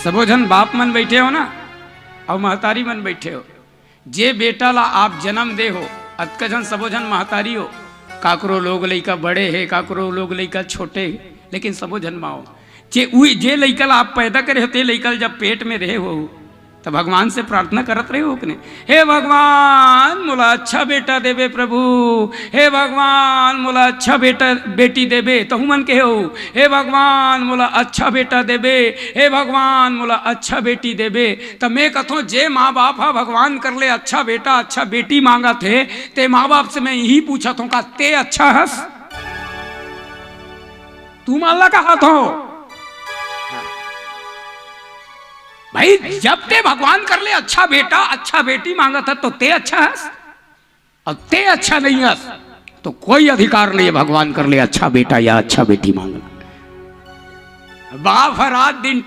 सबो जन बाप मन बैठे हो ना और महतारी मन बैठे हो। जे बेटा ला आप जन्म दे हो अतका जन सबो जन महतारी हो, काकरो लोग लइका बड़े है, काकरो लोग लइका छोटे है, लेकिन सबो जन माओ। जे लइका ला आप पैदा करे होते लइका जब पेट में रहे हो तो भगवान से प्रार्थना करत रहे हो कि नहीं, हे भगवान मोला अच्छा बेटा देबे प्रभु, हे भगवान मोला अच्छा बेटा बेटी देबे। तो मन के हो, हे भगवान मोला अच्छा बेटा देबे, हे भगवान मोला अच्छा बेटी देबे। तो मैं कथो जे माँ बाप हा भगवान कर ले अच्छा बेटा अच्छा बेटी मांगा थे, ते माँ बाप से मैं यही पूछा था का ते अच्छा हस, तू माला का हाथ हो भाई। जब ते भगवान कर ले अच्छा बेटा अच्छा बेटी मांगा था तो ते अच्छा हस, और ते अच्छा नहीं हस तो कोई अधिकार नहीं है भगवान कर ले अच्छा बेटा या अच्छा बेटी मांगना। बाप रात दिन